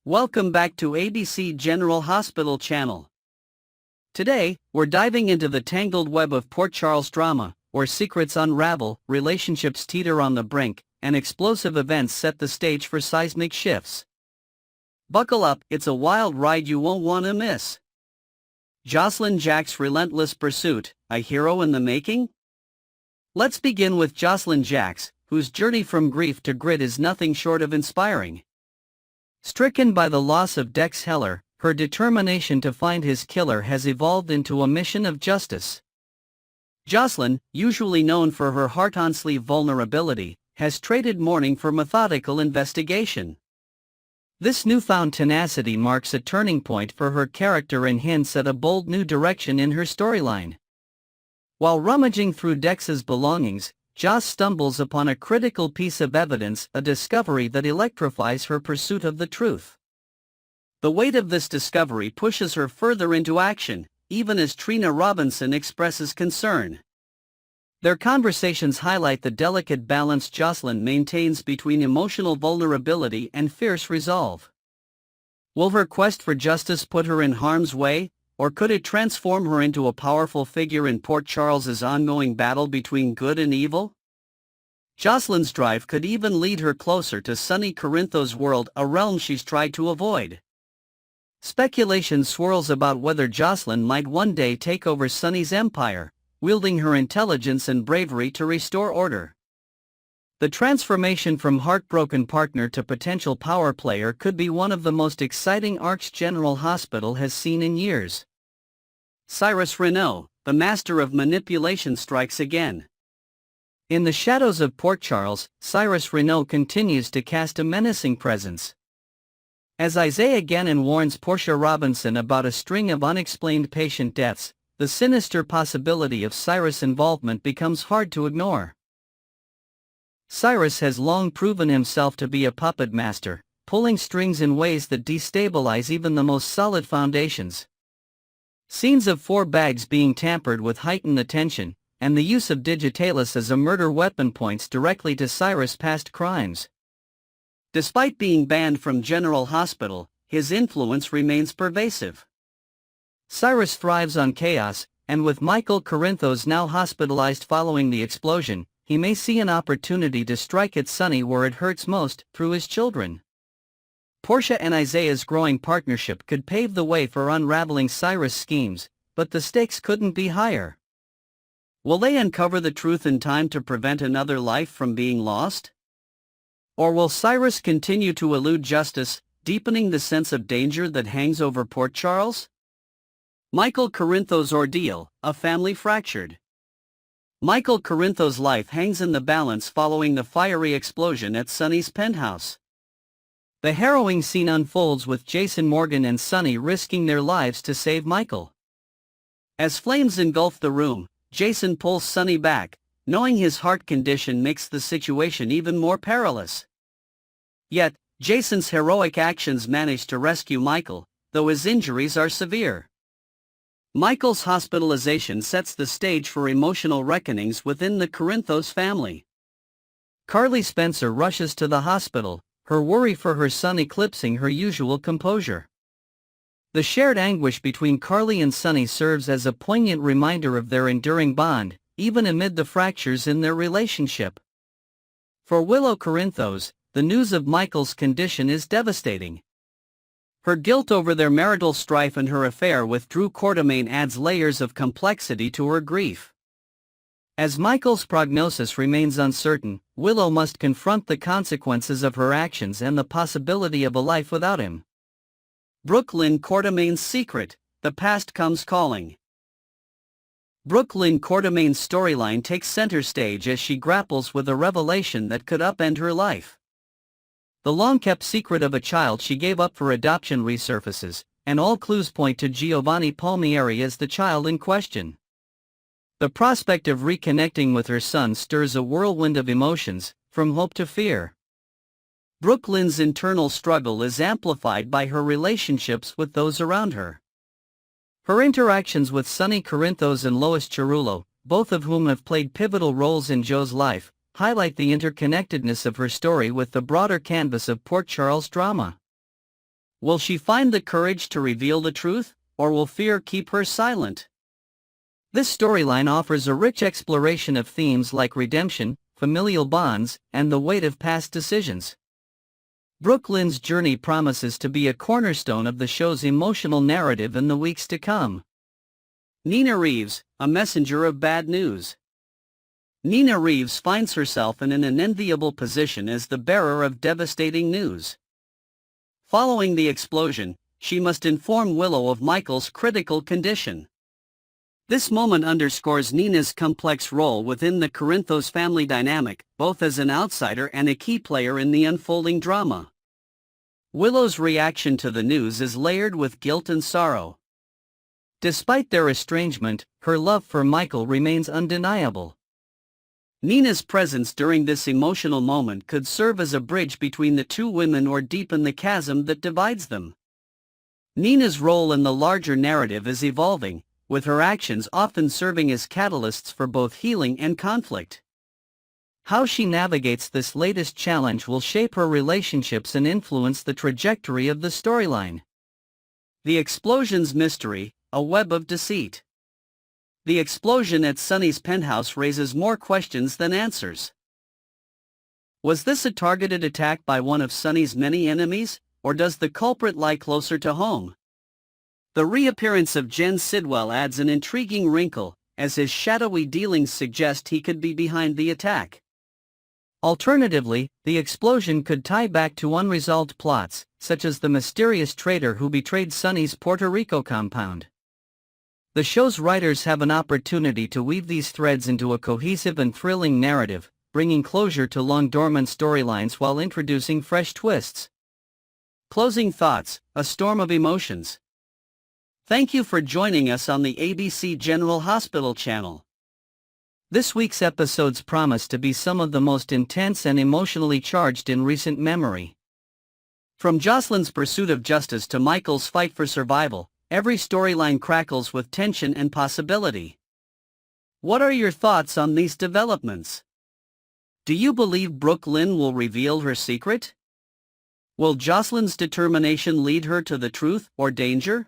Welcome back to ABC General Hospital channel. Today, we're diving into the tangled web of Port Charles drama, where secrets unravel, relationships teeter on the brink, and explosive events set the stage for seismic shifts. Buckle up, it's a wild ride you won't want to miss. Josslyn Jack's relentless pursuit, a hero in the making? Let's begin with Josslyn Jack's, whose journey from grief to grit is nothing short of inspiring. Stricken by the loss of Dex Heller, her determination to find his killer has evolved into a mission of justice. Josslyn, usually known for her heart-on-sleeve vulnerability, has traded mourning for methodical investigation. This newfound tenacity marks a turning point for her character and hints at a bold new direction in her storyline. While rummaging through Dex's belongings, Joss stumbles upon a critical piece of evidence, a discovery that electrifies her pursuit of the truth. The weight of this discovery pushes her further into action, even as Trina Robinson expresses concern. Their conversations highlight the delicate balance Josslyn maintains between emotional vulnerability and fierce resolve. Will her quest for justice put her in harm's way, or could it transform her into a powerful figure in Port Charles's ongoing battle between good and evil? Josslyn's drive could even lead her closer to sunny Corinthos' world, a realm she's tried to avoid. Speculation swirls about whether Josslyn might one day take over Sunny's empire, wielding her intelligence and bravery to restore order. The transformation from heartbroken partner to potential power player could be one of the most exciting arcs General Hospital has seen in years. Cyrus Renault, the master of manipulation, strikes again. In the shadows of Port Charles, Cyrus Renault continues to cast a menacing presence. As Isaiah Gannon warns Portia Robinson about a string of unexplained patient deaths, the sinister possibility of Cyrus' involvement becomes hard to ignore. Cyrus has long proven himself to be a puppet master, pulling strings in ways that destabilize even the most solid foundations. Scenes of 4 bags being tampered with heighten the tension, and the use of digitalis as a murder weapon points directly to Cyrus' past crimes. Despite being banned from General Hospital, his influence remains pervasive. Cyrus thrives on chaos, and with Michael Corinthos now hospitalized following the explosion, he may see an opportunity to strike at Sunny where it hurts most, through his children. Portia and Isaiah's growing partnership could pave the way for unraveling Cyrus' schemes, but the stakes couldn't be higher. Will they uncover the truth in time to prevent another life from being lost? Or will Cyrus continue to elude justice, deepening the sense of danger that hangs over Port Charles? Michael Corinthos' ordeal, a family fractured. Michael Corinthos' life hangs in the balance following the fiery explosion at Sunny's penthouse. The harrowing scene unfolds with Jason Morgan and Sunny risking their lives to save Michael. As flames engulf the room, Jason pulls Sunny back, knowing his heart condition makes the situation even more perilous. Yet, Jason's heroic actions manage to rescue Michael, though his injuries are severe. Michael's hospitalization sets the stage for emotional reckonings within the Corinthos family. Carly Spencer rushes to the hospital, her worry for her son eclipsing her usual composure. The shared anguish between Carly and Sunny serves as a poignant reminder of their enduring bond, even amid the fractures in their relationship. For Willow Corinthos, the news of Michael's condition is devastating. Her guilt over their marital strife and her affair with Drew Quartermain adds layers of complexity to her grief. As Michael's prognosis remains uncertain, Willow must confront the consequences of her actions and the possibility of a life without him. Brook Lynn Quartermain's secret, the past comes calling. Brook Lynn Quartermain's storyline takes center stage as she grapples with a revelation that could upend her life. The long-kept secret of a child she gave up for adoption resurfaces, and all clues point to Giovanni Palmieri as the child in question. The prospect of reconnecting with her son stirs a whirlwind of emotions, from hope to fear. Brook Lynn's internal struggle is amplified by her relationships with those around her. Her interactions with Sunny Corinthos and Lois Cerullo, both of whom have played pivotal roles in Joe's life, highlight the interconnectedness of her story with the broader canvas of Port Charles drama. Will she find the courage to reveal the truth, or will fear keep her silent? This storyline offers a rich exploration of themes like redemption, familial bonds, and the weight of past decisions. Brook Lynn's journey promises to be a cornerstone of the show's emotional narrative in the weeks to come. Nina Reeves, a messenger of bad news. Nina Reeves finds herself in an unenviable position as the bearer of devastating news. Following the explosion, she must inform Willow of Michael's critical condition. This moment underscores Nina's complex role within the Corinthos family dynamic, both as an outsider and a key player in the unfolding drama. Willow's reaction to the news is layered with guilt and sorrow. Despite their estrangement, her love for Michael remains undeniable. Nina's presence during this emotional moment could serve as a bridge between the two women or deepen the chasm that divides them. Nina's role in the larger narrative is evolving, with her actions often serving as catalysts for both healing and conflict. How she navigates this latest challenge will shape her relationships and influence the trajectory of the storyline. The explosion's mystery, a web of deceit. The explosion at Sunny's penthouse raises more questions than answers. Was this a targeted attack by one of Sunny's many enemies, or does the culprit lie closer to home? The reappearance of Jen Sidwell adds an intriguing wrinkle, as his shadowy dealings suggest he could be behind the attack. Alternatively, the explosion could tie back to unresolved plots, such as the mysterious traitor who betrayed Sunny's Puerto Rico compound. The show's writers have an opportunity to weave these threads into a cohesive and thrilling narrative, bringing closure to long-dormant storylines while introducing fresh twists. Closing thoughts, a storm of emotions. Thank you for joining us on the ABC General Hospital channel. This week's episodes promise to be some of the most intense and emotionally charged in recent memory. From Josslyn's pursuit of justice to Michael's fight for survival, every storyline crackles with tension and possibility. What are your thoughts on these developments? Do you believe Brook Lynn will reveal her secret? Will Josslyn's determination lead her to the truth or danger?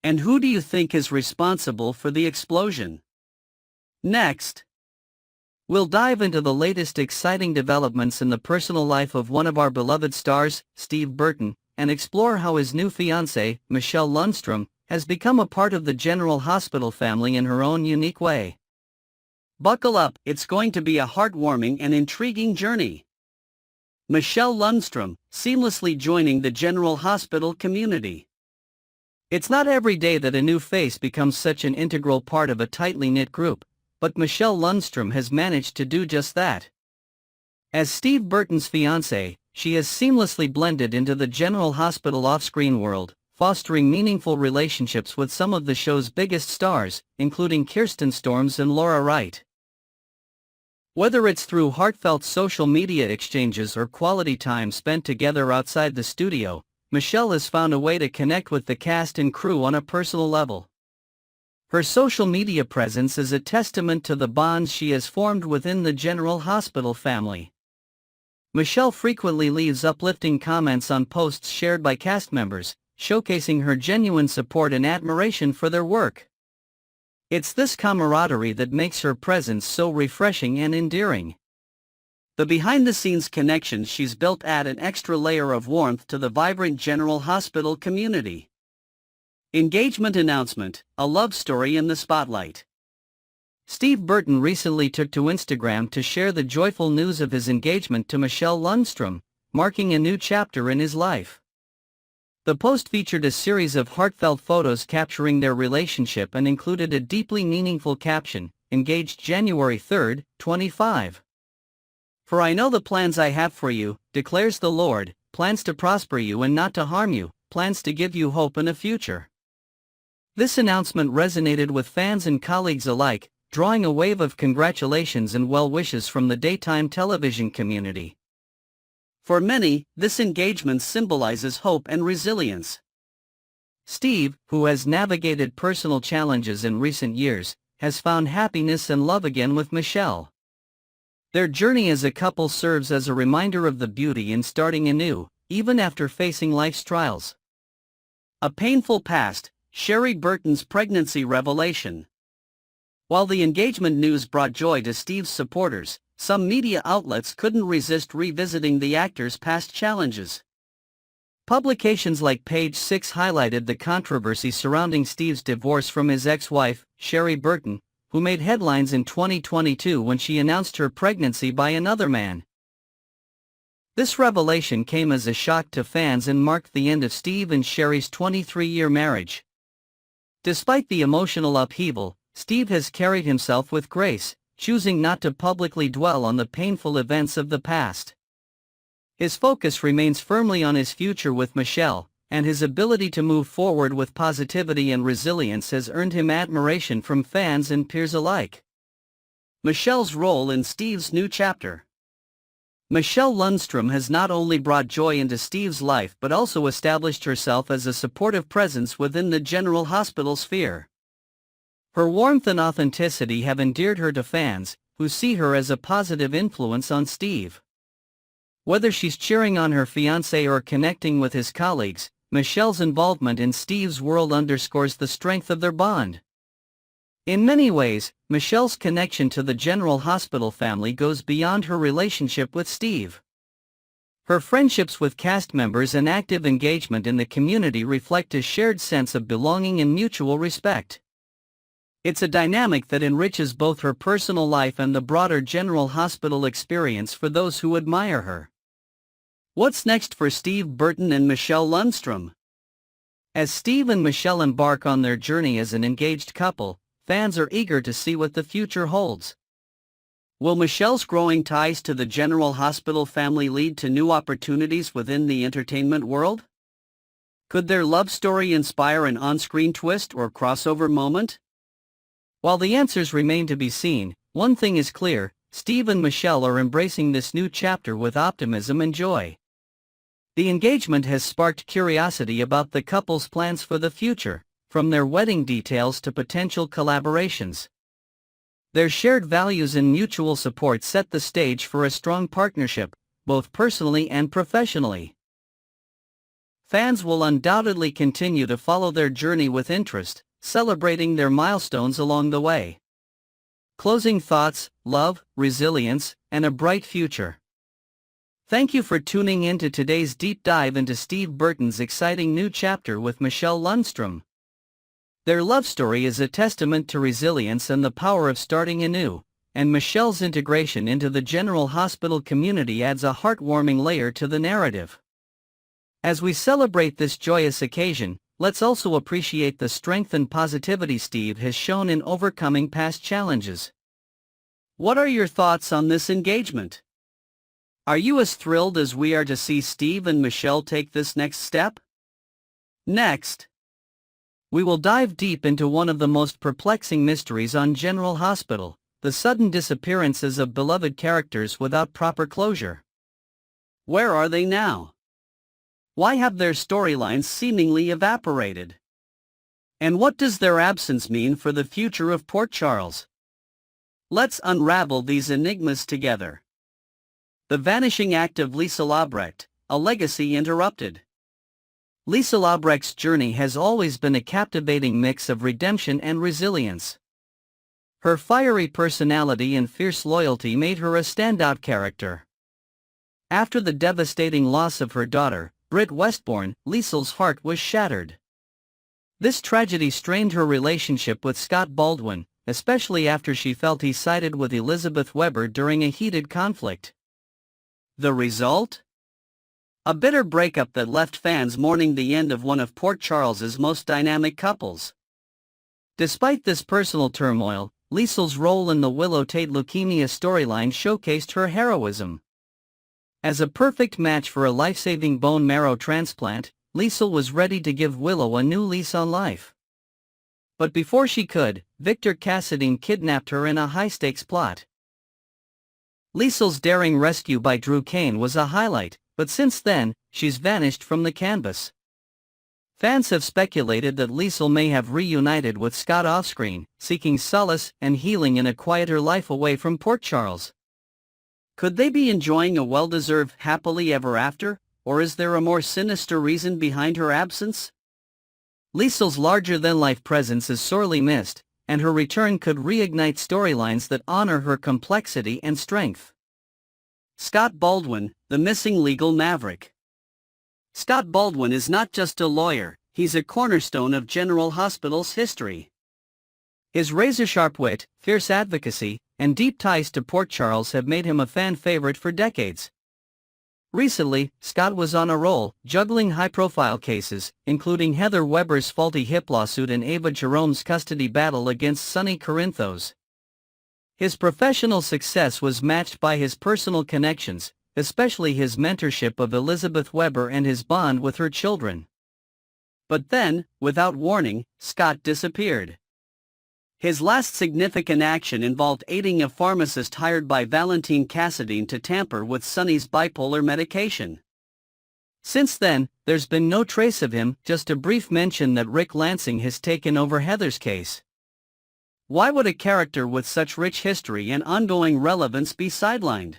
And who do you think is responsible for the explosion? Next, we'll dive into the latest exciting developments in the personal life of one of our beloved stars, Steve Burton, and explore how his new fiancée, Michelle Lundstrom, has become a part of the General Hospital family in her own unique way. Buckle up, it's going to be a heartwarming and intriguing journey. Michelle Lundstrom, seamlessly joining the General Hospital community. It's not every day that a new face becomes such an integral part of a tightly knit group, but Michelle Lundstrom has managed to do just that. As Steve Burton's fiancée, she has seamlessly blended into the General Hospital off-screen world, fostering meaningful relationships with some of the show's biggest stars, including Kirsten Storms and Laura Wright. Whether it's through heartfelt social media exchanges or quality time spent together outside the studio, Michelle has found a way to connect with the cast and crew on a personal level. Her social media presence is a testament to the bonds she has formed within the General Hospital family. Michelle frequently leaves uplifting comments on posts shared by cast members, showcasing her genuine support and admiration for their work. It's this camaraderie that makes her presence so refreshing and endearing. The behind-the-scenes connections she's built add an extra layer of warmth to the vibrant General Hospital community. Engagement announcement, a love story in the spotlight. Steve Burton recently took to Instagram to share the joyful news of his engagement to Michelle Lundstrom, marking a new chapter in his life. The post featured a series of heartfelt photos capturing their relationship and included a deeply meaningful caption, "Engaged January 3, 25. For I know the plans I have for you, declares the Lord, plans to prosper you and not to harm you, plans to give you hope and a future." This announcement resonated with fans and colleagues alike, drawing a wave of congratulations and well wishes from the daytime television community. For many, this engagement symbolizes hope and resilience. Steve, who has navigated personal challenges in recent years, has found happiness and love again with Michelle. Their journey as a couple serves as a reminder of the beauty in starting anew, even after facing life's trials. A painful past, Sherry Burton's pregnancy revelation. While the engagement news brought joy to Steve's supporters, some media outlets couldn't resist revisiting the actor's past challenges. Publications like Page Six highlighted the controversy surrounding Steve's divorce from his ex-wife, Sherry Burton, who made headlines in 2022 when she announced her pregnancy by another man. This revelation came as a shock to fans and marked the end of Steve and Sherry's 23-year marriage. Despite the emotional upheaval, Steve has carried himself with grace, choosing not to publicly dwell on the painful events of the past. His focus remains firmly on his future with Michelle, and his ability to move forward with positivity and resilience has earned him admiration from fans and peers alike. Michelle's role in Steve's new chapter. Michelle Lundstrom has not only brought joy into Steve's life but also established herself as a supportive presence within the General Hospital sphere. Her warmth and authenticity have endeared her to fans, who see her as a positive influence on Steve. Whether she's cheering on her fiancé or connecting with his colleagues, Michelle's involvement in Steve's world underscores the strength of their bond. In many ways, Michelle's connection to the General Hospital family goes beyond her relationship with Steve. Her friendships with cast members and active engagement in the community reflect a shared sense of belonging and mutual respect. It's a dynamic that enriches both her personal life and the broader General Hospital experience for those who admire her. What's next for Steve Burton and Michelle Lundstrom? As Steve and Michelle embark on their journey as an engaged couple, fans are eager to see what the future holds. Will Michelle's growing ties to the General Hospital family lead to new opportunities within the entertainment world? Could their love story inspire an on-screen twist or crossover moment? While the answers remain to be seen, one thing is clear: Steve and Michelle are embracing this new chapter with optimism and joy. The engagement has sparked curiosity about the couple's plans for the future, from their wedding details to potential collaborations. Their shared values and mutual support set the stage for a strong partnership, both personally and professionally. Fans will undoubtedly continue to follow their journey with interest, celebrating their milestones along the way. Closing thoughts: love, resilience, and a bright future. Thank you for tuning in to today's deep dive into Steve Burton's exciting new chapter with Michelle Lundstrom. Their love story is a testament to resilience and the power of starting anew, and Michelle's integration into the General Hospital community adds a heartwarming layer to the narrative. As we celebrate this joyous occasion, let's also appreciate the strength and positivity Steve has shown in overcoming past challenges. What are your thoughts on this engagement? Are you as thrilled as we are to see Steve and Michelle take this next step? Next, we will dive deep into one of the most perplexing mysteries on General Hospital: the sudden disappearances of beloved characters without proper closure. Where are they now? Why have their storylines seemingly evaporated? And what does their absence mean for the future of Port Charles? Let's unravel these enigmas together. The vanishing act of Lisa Labrecht, a legacy interrupted. Lisa Labrecht's journey has always been a captivating mix of redemption and resilience. Her fiery personality and fierce loyalty made her a standout character. After the devastating loss of her daughter, Britt Westbourne, Lisa's heart was shattered. This tragedy strained her relationship with Scott Baldwin, especially after she felt he sided with Elizabeth Weber during a heated conflict. The result? A bitter breakup that left fans mourning the end of one of Port Charles's most dynamic couples. Despite this personal turmoil, Lisa's role in the Willow Tate leukemia storyline showcased her heroism. As a perfect match for a life-saving bone marrow transplant, Lisa was ready to give Willow a new lease on life. But before she could, Victor Cassadine kidnapped her in a high-stakes plot. Lisa's daring rescue by Drew Kane was a highlight, but since then, she's vanished from the canvas. Fans have speculated that Lisa may have reunited with Scott offscreen, seeking solace and healing in a quieter life away from Port Charles. Could they be enjoying a well-deserved happily ever after, or is there a more sinister reason behind her absence? Liesel's larger-than-life presence is sorely missed, and her return could reignite storylines that honor her complexity and strength. Scott Baldwin, the missing legal maverick. Scott Baldwin is not just a lawyer, he's a cornerstone of General Hospital's history. His razor-sharp wit, fierce advocacy, and deep ties to Port Charles have made him a fan favorite for decades. Recently, Scott was on a roll, juggling high-profile cases, including Heather Weber's faulty hip lawsuit and Ava Jerome's custody battle against Sonny Corinthos. His professional success was matched by his personal connections, especially his mentorship of Elizabeth Weber and his bond with her children. But then, without warning, Scott disappeared. His last significant action involved aiding a pharmacist hired by Valentine Cassadine to tamper with Sonny's bipolar medication. Since then, there's been no trace of him, just a brief mention that Rick Lansing has taken over Heather's case. Why would a character with such rich history and ongoing relevance be sidelined?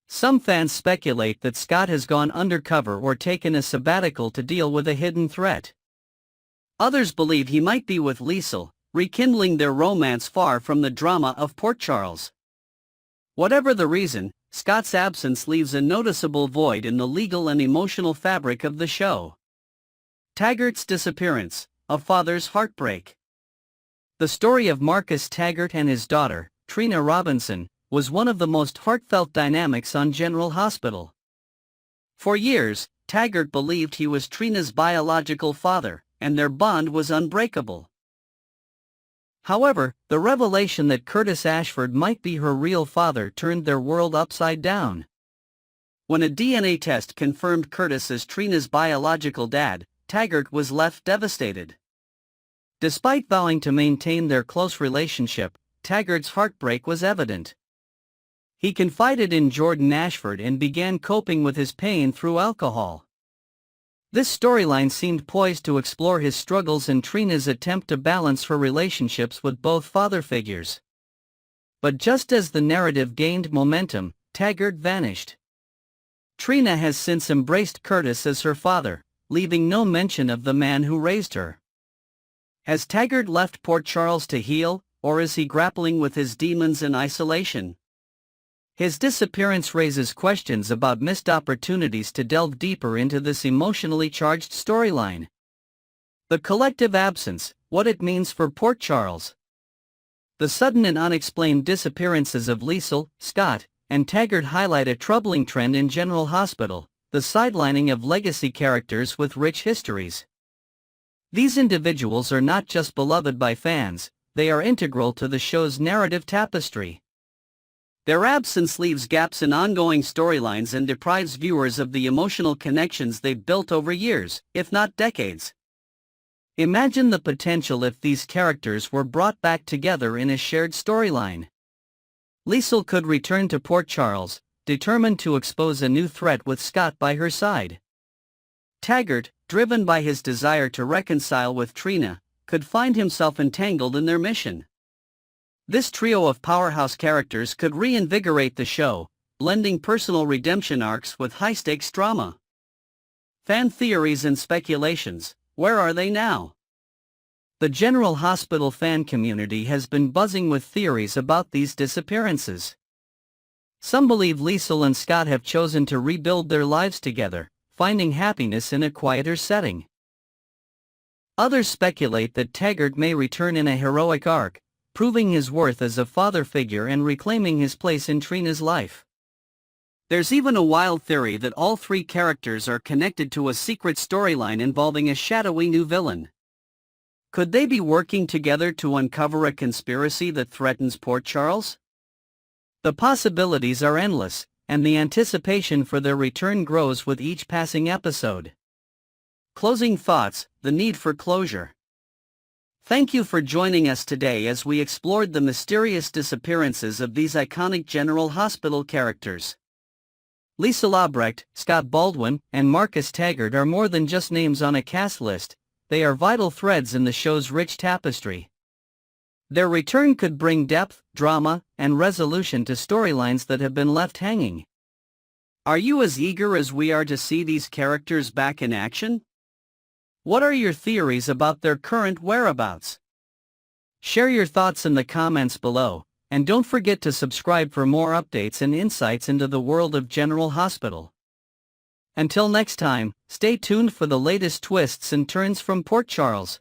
Some fans speculate that Scott has gone undercover or taken a sabbatical to deal with a hidden threat. Others believe he might be with Liesel, rekindling their romance far from the drama of Port Charles. Whatever the reason, Scott's absence leaves a noticeable void in the legal and emotional fabric of the show. Taggart's disappearance, a father's heartbreak. The story of Marcus Taggart and his daughter, Trina Robinson, was one of the most heartfelt dynamics on General Hospital. For years, Taggart believed he was Trina's biological father, and their bond was unbreakable. However, the revelation that Curtis Ashford might be her real father turned their world upside down. When a DNA test confirmed Curtis as Trina's biological dad, Taggart was left devastated. Despite vowing to maintain their close relationship, Taggart's heartbreak was evident. He confided in Jordan Ashford and began coping with his pain through alcohol. This storyline seemed poised to explore his struggles and Trina's attempt to balance her relationships with both father figures. But just as the narrative gained momentum, Taggart vanished. Trina has since embraced Curtis as her father, leaving no mention of the man who raised her. Has Taggart left Port Charles to heal, or is he grappling with his demons in isolation? His disappearance raises questions about missed opportunities to delve deeper into this emotionally charged storyline. The collective absence, what it means for Port Charles. The sudden and unexplained disappearances of Liesel, Scott, and Taggart highlight a troubling trend in General Hospital, the sidelining of legacy characters with rich histories. These individuals are not just beloved by fans, they are integral to the show's narrative tapestry. Their absence leaves gaps in ongoing storylines and deprives viewers of the emotional connections they've built over years, if not decades. Imagine the potential if these characters were brought back together in a shared storyline. Liesel could return to Port Charles, determined to expose a new threat with Scott by her side. Taggart, driven by his desire to reconcile with Trina, could find himself entangled in their mission. This trio of powerhouse characters could reinvigorate the show, blending personal redemption arcs with high-stakes drama. Fan theories and speculations, where are they now? The General Hospital fan community has been buzzing with theories about these disappearances. Some believe Liesel and Scott have chosen to rebuild their lives together, finding happiness in a quieter setting. Others speculate that Taggart may return in a heroic arc, proving his worth as a father figure and reclaiming his place in Trina's life. There's even a wild theory that all three characters are connected to a secret storyline involving a shadowy new villain. Could they be working together to uncover a conspiracy that threatens Port Charles? The possibilities are endless, and the anticipation for their return grows with each passing episode. Closing thoughts, the need for closure. Thank you for joining us today as we explored the mysterious disappearances of these iconic General Hospital characters. Liesel Obrecht, Scott Baldwin, and Marcus Taggart are more than just names on a cast list, they are vital threads in the show's rich tapestry. Their return could bring depth, drama, and resolution to storylines that have been left hanging. Are you as eager as we are to see these characters back in action? What are your theories about their current whereabouts? Share your thoughts in the comments below, and don't forget to subscribe for more updates and insights into the world of General Hospital. Until next time, stay tuned for the latest twists and turns from Port Charles.